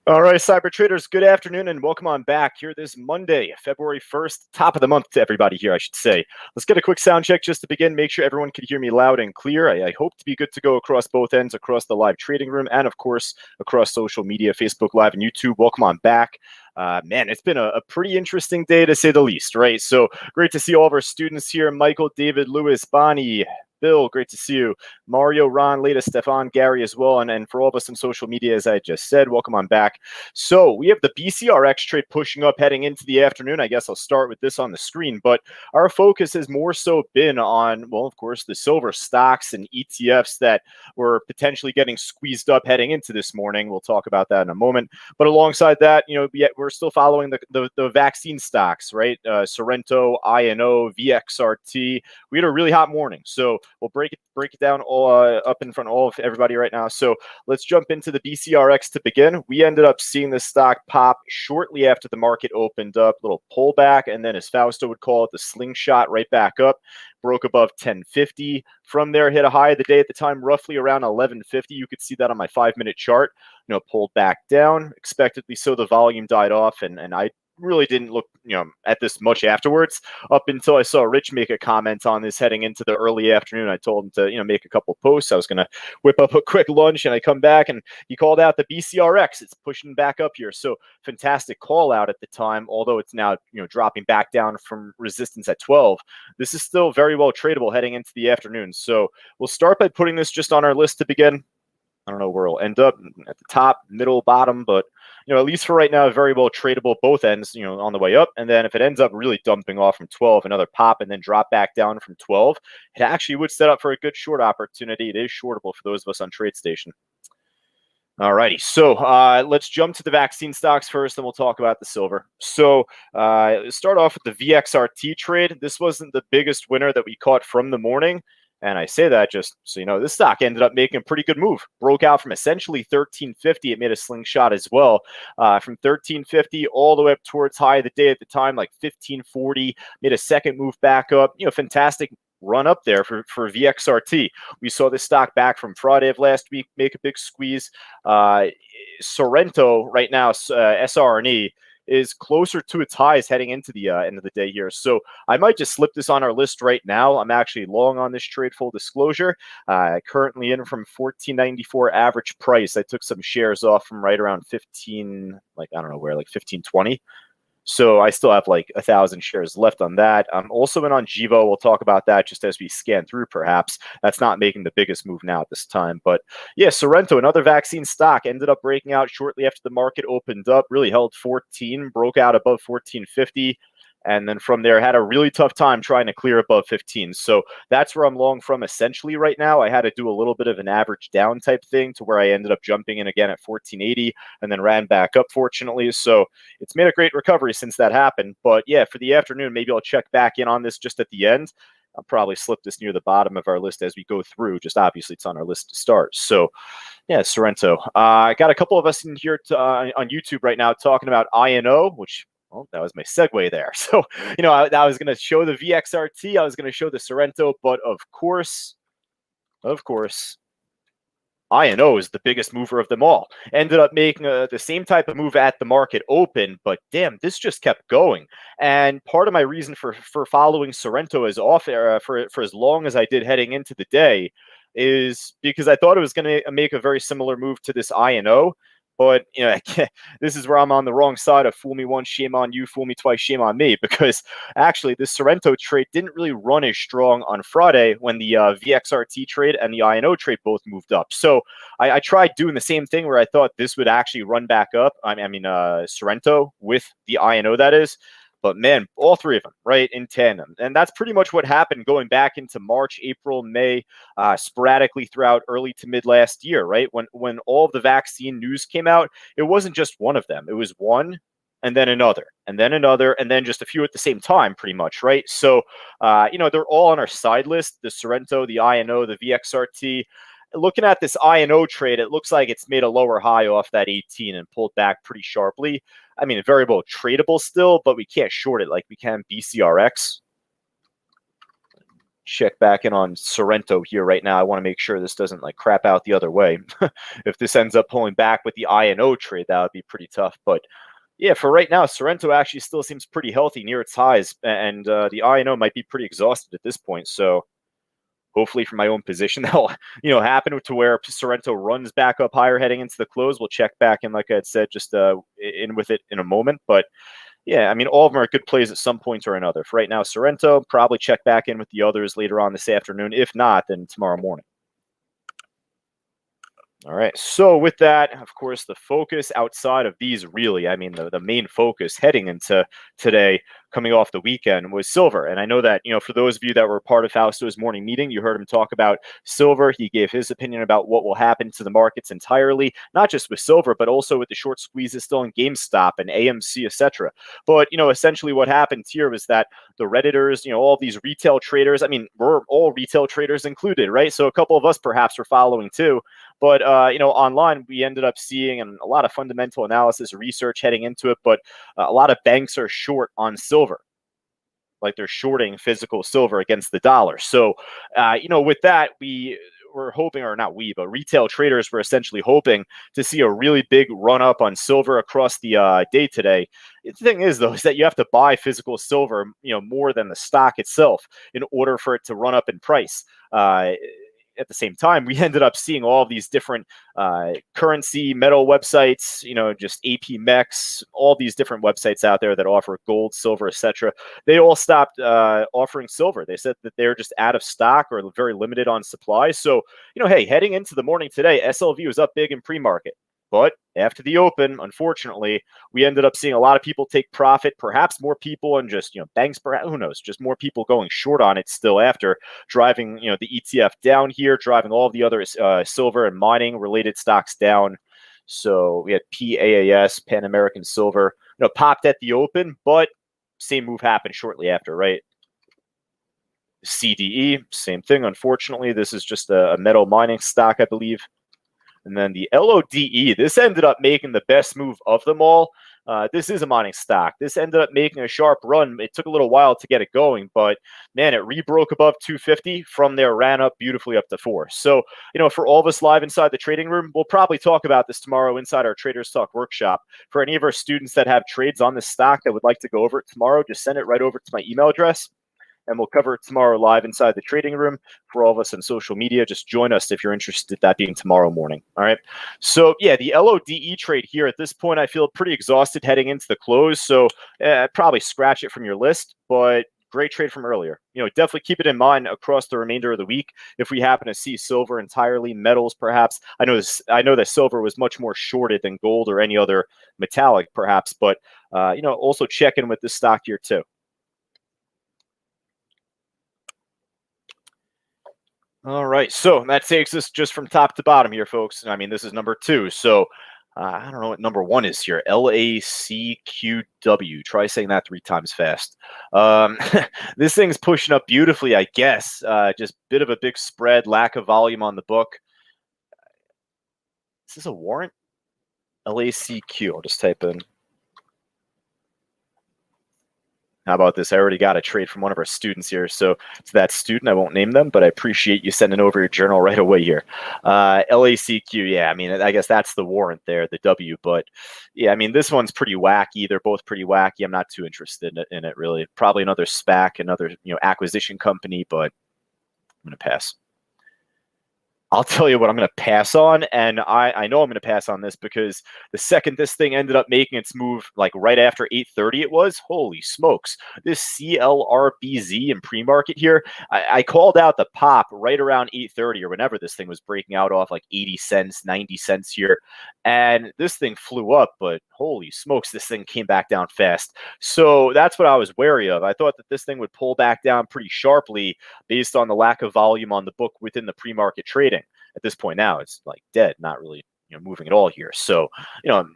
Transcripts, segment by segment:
All right, cyber traders, good afternoon and welcome on back here this Monday, February 1st, top of the month to everybody here, I should say. Let's get a quick sound check just to begin. Make sure everyone can hear me loud and clear. I hope to be good to go across both ends, across the live trading room, and of course, across social media, Facebook Live and YouTube. Welcome on back. Man, it's been a pretty interesting day to say the least, right? So great to see all of our students here. Michael, David, Lewis, Bonnie, Bill, great to see you. Mario, Ron, Leda, Stefan, Gary as well. And for all of us on social media, as I just said, welcome on back. So we have the BCRX trade pushing up heading into the afternoon. I guess I'll start with this on the screen, but our focus has more so been on, well, of course, the silver stocks and ETFs that were potentially getting squeezed up heading into this morning. We'll talk about that in a moment. But alongside that, we're still following the vaccine stocks, right? Sorrento, INO, VXRT. We had a really hot morning. So we'll break it down all up in front of all of everybody right now. So let's jump into the BCRX to begin. We ended up seeing the stock pop shortly after the market opened up, little pullback, and then as Fausto would call it, the slingshot right back up, broke above 1050. From there, hit a high of the day at the time, roughly around 1150. You could see that on my 5-minute chart. Pulled back down, expectedly so. The volume died off, and I really didn't look at this much afterwards, up until I saw Rich make a comment on this heading into the early afternoon. I told him to make a couple posts. I was going to whip up a quick lunch, and I come back and he called out the BCRX. It's pushing back up here. So fantastic call out at the time, although it's now dropping back down from resistance at 12. This is still very well tradable heading into the afternoon. So we'll start by putting this just on our list to begin. I don't know where it'll end up, at the top, middle, bottom, but at least for right now, very well tradable both ends, on the way up. And then if it ends up really dumping off from 12, another pop, and then drop back down from 12, it actually would set up for a good short opportunity. It is shortable for those of us on TradeStation. All righty, so let's jump to the vaccine stocks first, and we'll talk about the silver. So start off with the VXRT trade. This wasn't the biggest winner that we caught from the morning. And I say that just so you know, this stock ended up making a pretty good move. Broke out from essentially 1350. It made a slingshot as well, from 1350 all the way up towards high of the day at the time, like 1540. Made a second move back up. Fantastic run up there for VXRT. We saw this stock back from Friday of last week make a big squeeze. Sorrento right now, SRNE, is closer to its highs heading into the end of the day here. So I might just slip this on our list right now. I'm actually long on this trade, full disclosure. Currently in from 1494 average price. I took some shares off from right around 15, like I don't know where, like 1520. So I still have like 1,000 shares left on that. I'm also in on Givo. We'll talk about that just as we scan through, perhaps. That's not making the biggest move now at this time. But yeah, Sorrento, another vaccine stock, ended up breaking out shortly after the market opened up, really held 14, broke out above 1450. And then from there, had a really tough time trying to clear above 15. So that's where I'm long from essentially right now. I had to do a little bit of an average down type thing to where I ended up jumping in again at 1480 and then ran back up, fortunately. So it's made a great recovery since that happened. But yeah, for the afternoon, maybe I'll check back in on this just at the end. I'll probably slip this near the bottom of our list as we go through. Just obviously, it's on our list to start. So, yeah, Sorrento. I got a couple of us in here on YouTube right now talking about INO, which, well, that was my segue there. So, I was going to show the VXRT. I was going to show the Sorrento, but of course, INO is the biggest mover of them all. Ended up making the same type of move at the market open, but damn, this just kept going. And part of my reason for following Sorrento as for as long as I did heading into the day is because I thought it was going to make a very similar move to this INO. But this is where I'm on the wrong side of fool me once, shame on you, fool me twice, shame on me, because actually this Sorrento trade didn't really run as strong on Friday when the VXRT trade and the INO trade both moved up. So I tried doing the same thing where I thought this would actually run back up. Sorrento with the INO, that is. But man, all three of them, right, in tandem. And that's pretty much what happened going back into March, April, May, sporadically throughout early to mid last year, right? When all of the vaccine news came out, it wasn't just one of them. It was one and then another, and then another, and then just a few at the same time, pretty much, right? So, they're all on our side list, the Sorrento, the INO, the VXRT. Looking at this INO trade, it looks like it's made a lower high off that 18 and pulled back pretty sharply. I mean, very well tradable still, but we can't short it like we can BCRX. check back in on Sorrento here right now. I want to make sure this doesn't like crap out the other way. If this ends up pulling back with the INO trade, that would be pretty tough. But yeah, for right now, Sorrento actually still seems pretty healthy near its highs, and the INO might be pretty exhausted at this point. So hopefully, for my own position, that'll happen to where Sorrento runs back up higher heading into the close. We'll check back in, like I had said, just in with it in a moment. But yeah, I mean, all of them are good plays at some point or another. For right now, Sorrento, probably check back in with the others later on this afternoon. If not, then tomorrow morning. All right. So with that, of course, the focus outside of these really, I mean, the main focus heading into today, coming off the weekend, was silver. And I know that, for those of you that were part of Fausto's morning meeting, you heard him talk about silver. He gave his opinion about what will happen to the markets entirely, not just with silver, but also with the short squeezes still in GameStop and AMC, etc. But, essentially what happened here was that the Redditors, all these retail traders, I mean, we're all retail traders included, right? So a couple of us perhaps were following too. But, online, we ended up seeing a lot of fundamental analysis research heading into it, but a lot of banks are short on silver. Like they're shorting physical silver against the dollar. So, with that, we were hoping, or not we, but retail traders were essentially hoping to see a really big run up on silver across the day today. The thing is, though, is that you have to buy physical silver, more than the stock itself in order for it to run up in price. At the same time, we ended up seeing all of these different currency metal websites, just APMEX, all these different websites out there that offer gold, silver, etc. They all stopped offering silver. They said that they're just out of stock or very limited on supply. So, hey, heading into the morning today, SLV was up big in pre-market. But after the open, unfortunately, we ended up seeing a lot of people take profit, perhaps more people, and just, banks, perhaps, who knows, just more people going short on it still after, driving, the ETF down here, driving all of the other silver and mining related stocks down. So we had PAAS, Pan American Silver, popped at the open, but same move happened shortly after, right? CDE, same thing. Unfortunately, this is just a metal mining stock, I believe. And then the LODE, this ended up making the best move of them all. This is a mining stock. This ended up making a sharp run. It took a little while to get it going, but man, it rebroke above 250. From there, ran up beautifully up to 4. So, for all of us live inside the trading room, we'll probably talk about this tomorrow inside our Traders Talk workshop. For any of our students that have trades on this stock that would like to go over it tomorrow, just send it right over to my email address, and we'll cover it tomorrow live inside the trading room. For all of us on social media, just join us if you're interested, that being tomorrow morning. All right. So yeah, the LODE trade here at this point, I feel pretty exhausted heading into the close. So probably scratch it from your list, but great trade from earlier. Definitely keep it in mind across the remainder of the week. If we happen to see silver entirely, metals perhaps. I know that silver was much more shorted than gold or any other metallic perhaps, but also check in with this stock here too. All right, so that takes us just from top to bottom here, folks. I mean, this is number 2. So I don't know what number 1 is here. LACQW. Try saying that 3 times fast. This thing's pushing up beautifully, I guess. Just bit of a big spread, lack of volume on the book. Is this a warrant? LACQ. I'll just type in. How about this? I already got a trade from one of our students here. So to that student, I won't name them, but I appreciate you sending over your journal right away here. LACQ, yeah, I mean, I guess that's the warrant there, the W. But yeah, I mean, this one's pretty wacky. They're both pretty wacky. I'm not too interested in it, really. Probably another SPAC, another acquisition company, but I'm going to pass. I'll tell you what I'm going to pass on, and I know I'm going to pass on this because the second this thing ended up making its move, like right after 8:30 it was, holy smokes, this CLRBZ in pre-market here, I called out the pop right around 8:30 or whenever this thing was breaking out off like 80 cents, 90 cents here, and this thing flew up, but holy smokes, this thing came back down fast. So that's what I was wary of. I thought that this thing would pull back down pretty sharply based on the lack of volume on the book within the pre-market trading. At this point now, it's like dead, not really moving at all here. So,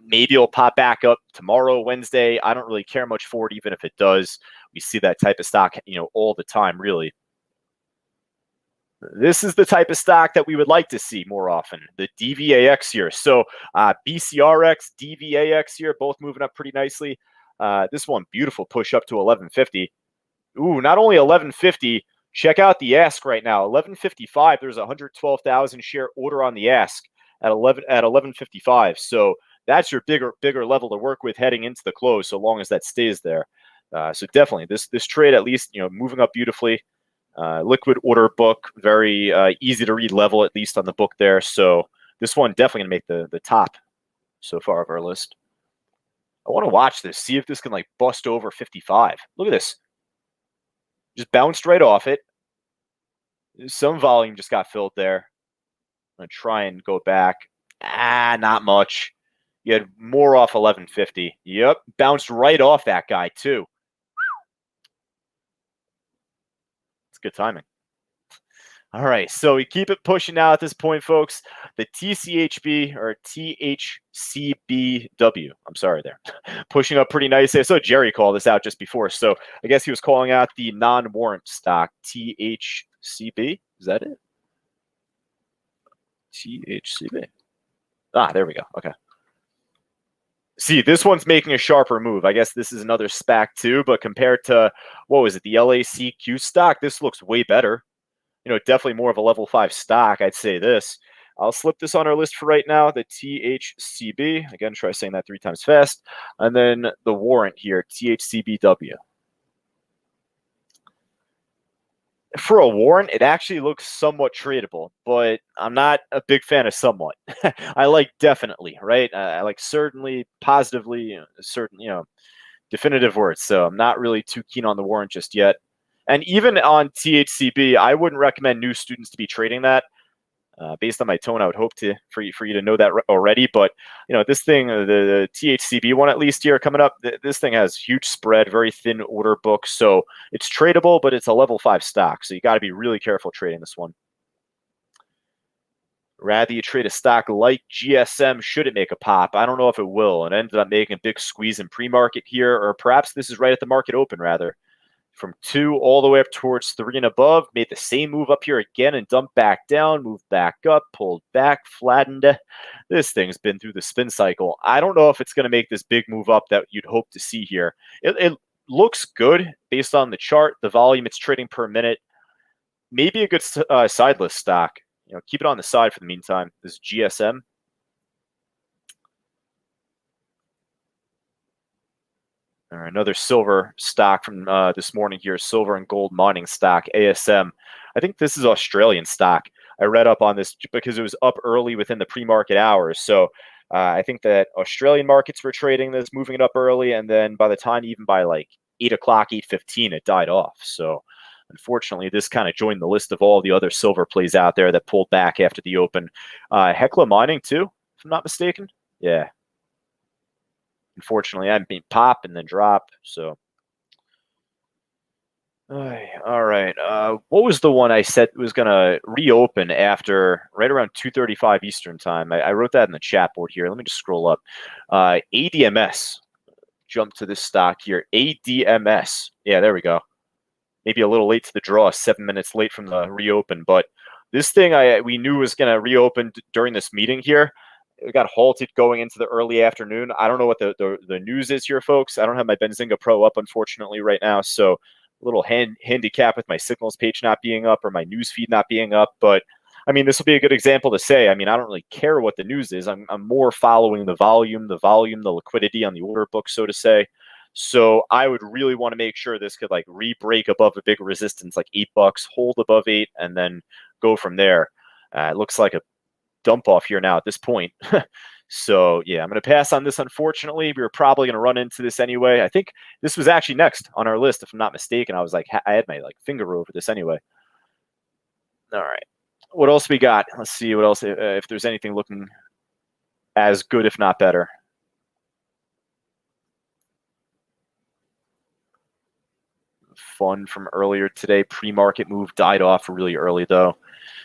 maybe it'll pop back up tomorrow, Wednesday. I don't really care much for it, even if it does. We see that type of stock, all the time, really. This is the type of stock that we would like to see more often, the DVAX here. So BCRX, DVAX here, both moving up pretty nicely. This one, beautiful push up to 1150. Ooh, not only 1150, Check out the ask right now, 11.55. There's a 112,000 share order on the ask at 11.55. So that's your bigger level to work with heading into the close, so long as that stays there. So definitely this trade, at least, moving up beautifully. Liquid order book, very easy to read level, at least on the book there. So this one definitely gonna make the top so far of our list. I want to watch this, see if this can like bust over 55. Look at this. Just bounced right off it. Some volume just got filled there. I'm going to try and go back. Not much. You had more off 1150. Yep, bounced right off that guy too. It's good timing. All right, so we keep it pushing now at this point, folks. The TCHB or THCBW, I'm sorry there, pushing up pretty nice. I saw Jerry call this out just before, so I guess he was calling out the non-warrant stock, THCB. Is that it? THCB. There we go. Okay. See, this one's making a sharper move. I guess this is another SPAC too, but compared to, what was it, the LACQ stock, this looks way better. Definitely more of a level 5 stock, I'd say this. I'll slip this on our list for right now, the THCB. Again, try saying that 3 times fast. And then the warrant here, THCBW. For a warrant, it actually looks somewhat tradable, but I'm not a big fan of somewhat. I like definitely, right? I like certainly, positively, certain, definitive words. So I'm not really too keen on the warrant just yet. And even on THCB, I wouldn't recommend new students to be trading that. Based on my tone, I would hope for you to know that already. But this thing, the THCB one at least here coming up, this thing has huge spread, very thin order book, so it's tradable, but it's a level 5 stock, so you got to be really careful trading this one. Rather you trade a stock like GSM should it make a pop. I don't know if it will. It ended up making a big squeeze in pre-market here, or perhaps this is right at the market open rather. From 2 all the way up towards 3 and above, made the same move up here again and dumped back down, moved back up, pulled back, flattened. This thing's been through the spin cycle. I don't know if it's going to make this big move up that you'd hope to see here. It looks good based on the chart, the volume it's trading per minute. Maybe a good side list stock. Keep it on the side for the meantime. This is GSM. Another silver stock from this morning here, silver and gold mining stock, ASM. I think this is Australian stock. I read up on this because it was up early within the pre-market hours. So I think that Australian markets were trading this, moving it up early, and then by the time, even by like 8 o'clock, 8:15, it died off. So unfortunately, this kind of joined the list of all the other silver plays out there that pulled back after the open. Hecla Mining too, if I'm not mistaken. Yeah. Unfortunately, I haven't been pop and then drop. So, all right. What was the one I said was going to reopen after right around 2:35 Eastern time? I wrote that in the chat board here. Let me just scroll up. ADMS. Jump to this stock here. ADMS. Yeah, there we go. Maybe a little late to the draw, 7 minutes late from the reopen. But this thing we knew was going to reopen during this meeting here. It got halted going into the early afternoon. I don't know what the news is here, folks. I don't have my Benzinga Pro up, unfortunately, right now. So a little handicap with my signals page not being up or my news feed not being up. But, I mean, this will be a good example to say, I mean, I don't really care what the news is. I'm more following the volume, the liquidity on the order book, so to say. So I would really want to make sure this could like re-break above a big resistance, like $8, hold above 8, and then go from there. It looks like a dump off here now at this point. So yeah, I'm going to pass on this. Unfortunately, we were probably going to run into this anyway. I think this was actually next on our list, if I'm not mistaken. I was like, I had my finger over this anyway. All right, what else we got? Let's see what else, if there's anything looking as good, if not better. Fun from earlier today. Pre-market move died off really early though.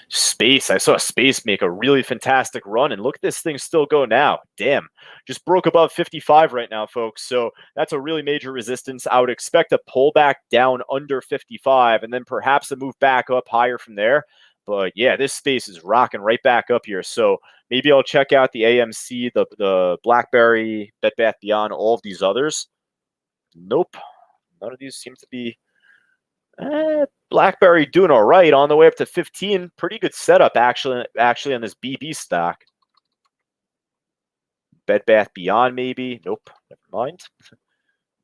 Space, I saw Space make a really fantastic run, and look at this thing still go now. Damn, just broke above 55 right now, folks. So that's a really major resistance. I would expect a pullback down under 55 and then perhaps a move back up higher from there. But yeah, this Space is rocking right back up here. So maybe I'll check out the AMC, the BlackBerry, Bed Bath Beyond, all of these others. Nope, none of these seem to be BlackBerry doing all right on the way up to 15. Pretty good setup actually on this BB stock. Bed Bath Beyond maybe. Nope, never mind.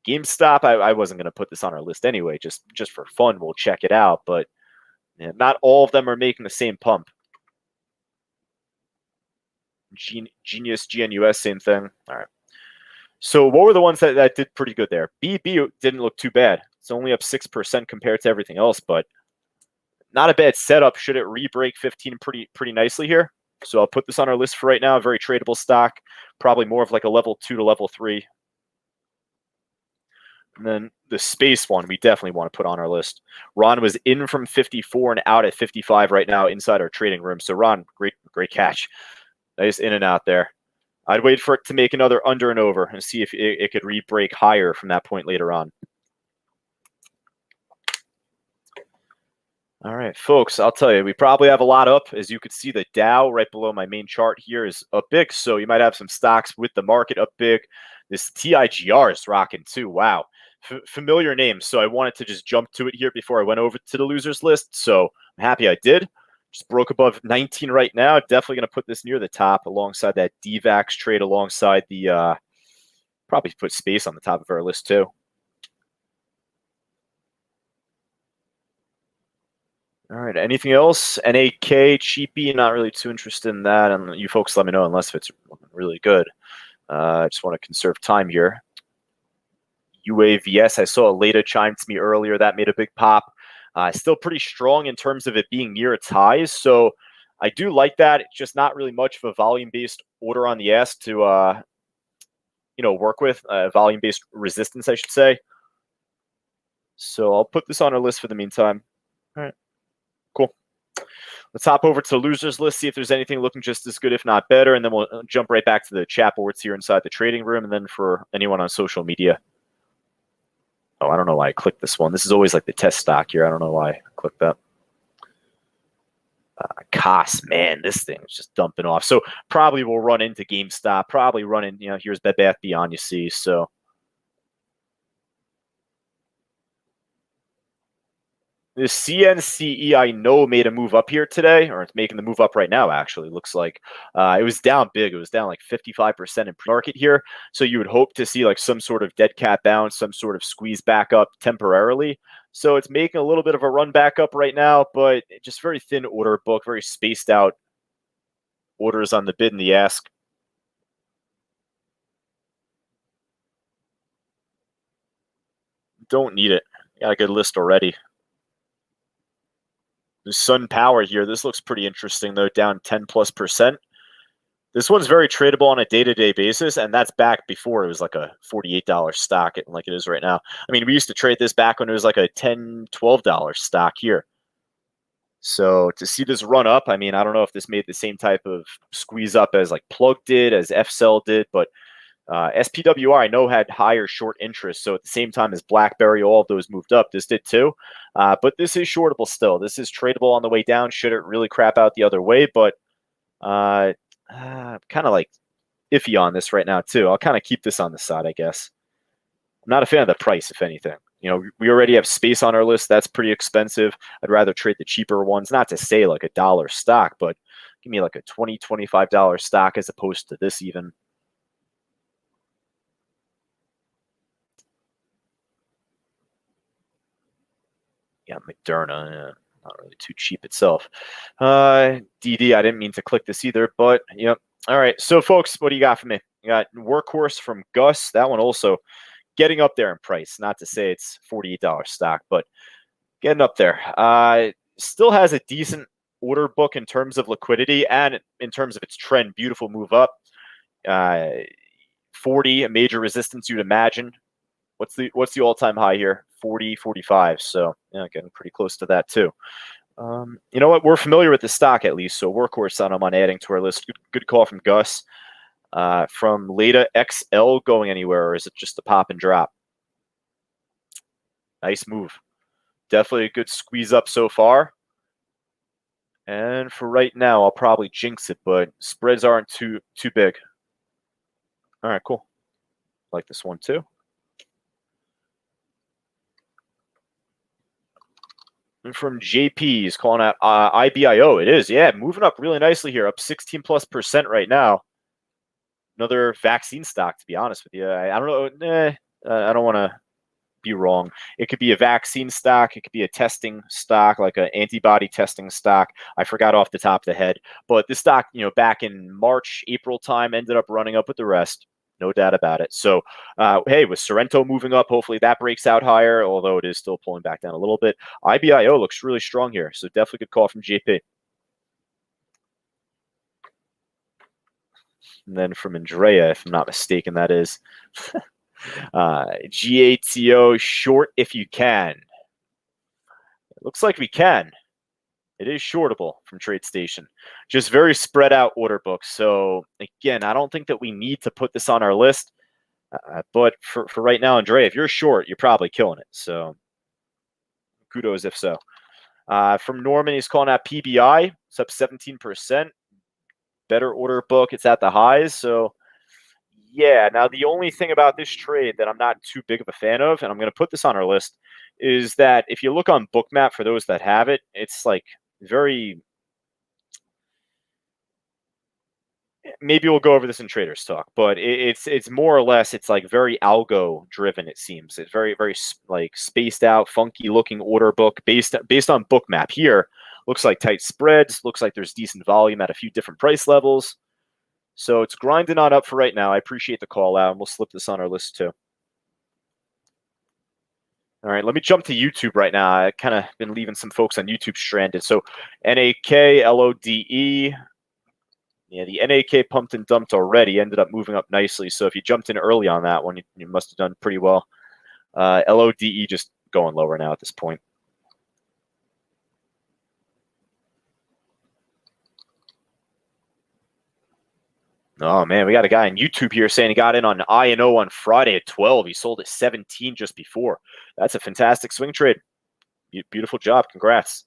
GameStop, I wasn't going to put this on our list anyway, just for fun. We'll check it out, but yeah, not all of them are making the same pump. Genius, GNUS, same thing. All right. So what were the ones that did pretty good there? BB didn't look too bad. It's only up 6% compared to everything else, but not a bad setup. Should it re-break 15 pretty nicely here? So I'll put this on our list for right now. Very tradable stock. Probably more of like a level 2 to level 3. And then the space one, we definitely want to put on our list. Ron was in from 54 and out at 55 right now inside our trading room. So Ron, great catch. Nice in and out there. I'd wait for it to make another under and over and see if it could re-break higher from that point later on. All right, folks, I'll tell you, we probably have a lot up. As you can see, the Dow right below my main chart here is up big. So you might have some stocks with the market up big. This TIGR is rocking too. Wow. Familiar name. So I wanted to just jump to it here before I went over to the losers list. So I'm happy I did. Just broke above 19 right now. Definitely going to put this near the top alongside that DVAX trade, alongside the probably put space on the top of our list too. All right, anything else? NAK, cheapy, not really too interested in that. And you folks let me know unless it's really good. I just want to conserve time here. UAVS, I saw a LODE chime to me earlier. That made a big pop. Still pretty strong in terms of it being near its highs. So I do like that. It's just not really much of a volume-based order on the ask to work with. Volume-based resistance, I should say. So I'll put this on our list for the meantime. All right. Cool. Let's hop over to the losers list, see if there's anything looking just as good, if not better, and then we'll jump right back to the chat boards here inside the trading room, and then for anyone on social media. Oh, I don't know why I clicked this one. This is always like the test stock here. I don't know why I clicked that. COS, man, this thing is just dumping off. So probably we'll run into GameStop, probably run in, here's Bed Bath Beyond, you see, so. The CNCE, I know, made a move up here today, or it's making the move up right now, actually, looks like. It was down big. It was down like 55% in pre-market here. So you would hope to see like some sort of dead cat bounce, some sort of squeeze back up temporarily. So it's making a little bit of a run back up right now, but just very thin order book, very spaced out orders on the bid and the ask. Don't need it. Got a good list already. The Sun Power here, this looks pretty interesting though, down 10+%. This one's very tradable on a day-to-day basis, and that's back before it was like a $48 stock, like it is right now. I mean, we used to trade this back when it was like a $10, $12 stock here. So to see this run up, I mean, I don't know if this made the same type of squeeze up as like Plug did, as FCell did, but SPWR I know had higher short interest. So at the same time as BlackBerry, all of those moved up. This did too. But this is shortable still. This is tradable on the way down. Should it really crap out the other way? But kind of like iffy on this right now too. I'll kind of keep this on the side, I guess. I'm not a fan of the price, if anything. We already have space on our list. That's pretty expensive. I'd rather trade the cheaper ones, not to say like $1 stock, but give me like a $20, $25 stock as opposed to this even. Yeah, Moderna, yeah, not really too cheap itself. DD, I didn't mean to click this either, but yep. All right, so folks, what do you got for me? You got Workhorse from Gus. That one also getting up there in price. Not to say it's $48 stock, but getting up there. Still has a decent order book in terms of liquidity and in terms of its trend. Beautiful move up. 40, a major resistance you'd imagine. What's the all-time high here? 40, 45. So yeah, getting pretty close to that too. You know what? We're familiar with the stock at least. So Workhorse on adding to our list. Good call from Gus. From LODE XL going anywhere, or is it just a pop and drop? Nice move. Definitely a good squeeze up so far. And for right now, I'll probably jinx it, but spreads aren't too big. All right, cool. Like this one too. And from JP, he's calling out IBIO. It is, yeah, moving up really nicely here, up 16+% right now. Another vaccine stock, to be honest with you. I don't know. I don't want to be wrong. It could be a vaccine stock. It could be a testing stock, like an antibody testing stock. I forgot off the top of the head. But this stock, back in March, April time, ended up running up with the rest. No doubt about it. So, hey, with Sorrento moving up, hopefully that breaks out higher, although it is still pulling back down a little bit. IBIO looks really strong here. So definitely good call from JP. And then from Andrea, if I'm not mistaken, that is. GATO short if you can. It looks like we can. It is shortable from TradeStation. Just very spread out order books. So again, I don't think that we need to put this on our list. But for right now, Andrea, if you're short, you're probably killing it. So kudos if so. From Norman, he's calling out PBI. It's up 17%. Better order book. It's at the highs. So yeah, now the only thing about this trade that I'm not too big of a fan of, and I'm going to put this on our list, is that if you look on Bookmap, for those that have it, it's like very, maybe we'll go over this in Traders Talk, but it's more or less, it's like very algo driven, it seems. It's very, very like spaced out, funky looking order book based on Bookmap. Here, looks like tight spreads, looks like there's decent volume at a few different price levels. So it's grinding on up for right now. I appreciate the call out, and we'll slip this on our list too. All right, let me jump to YouTube right now. I kind of been leaving some folks on YouTube stranded. So NAK, LODE. Yeah, the NAK pumped and dumped already, ended up moving up nicely. So if you jumped in early on that one, you must have done pretty well. LODE just going lower now at this point. Oh, man, we got a guy on YouTube here saying he got in on I&O on Friday at 12. He sold at 17 just before. That's a fantastic swing trade. Beautiful job. Congrats.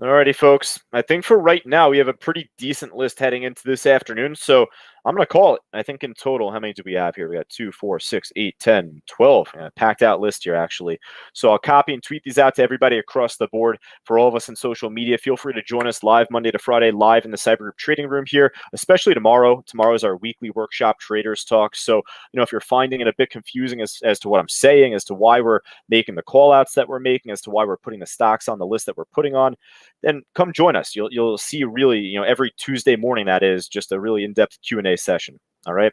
Alrighty, folks. I think for right now, we have a pretty decent list heading into this afternoon. So I'm going to call it. I think in total, how many do we have here? We got 2, 4, 6, 8, 10, 12. Packed out list here, actually. So I'll copy and tweet these out to everybody across the board. For all of us in social media, feel free to join us live Monday to Friday, live in the Cyber Group Trading Room here, especially tomorrow. Tomorrow is our weekly workshop Traders Talk. So, if you're finding it a bit confusing as to what I'm saying, as to why we're making the call outs that we're making, as to why we're putting the stocks on the list that we're putting on, then come join us. You'll see really, every Tuesday morning, that is just a really in-depth Q&A session. All right.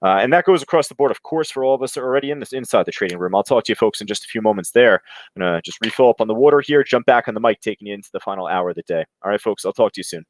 And that goes across the board, of course, for all of us that are already inside the trading room. I'll talk to you folks in just a few moments there. I'm going to just refill up on the water here, jump back on the mic, taking you into the final hour of the day. All right, folks, I'll talk to you soon.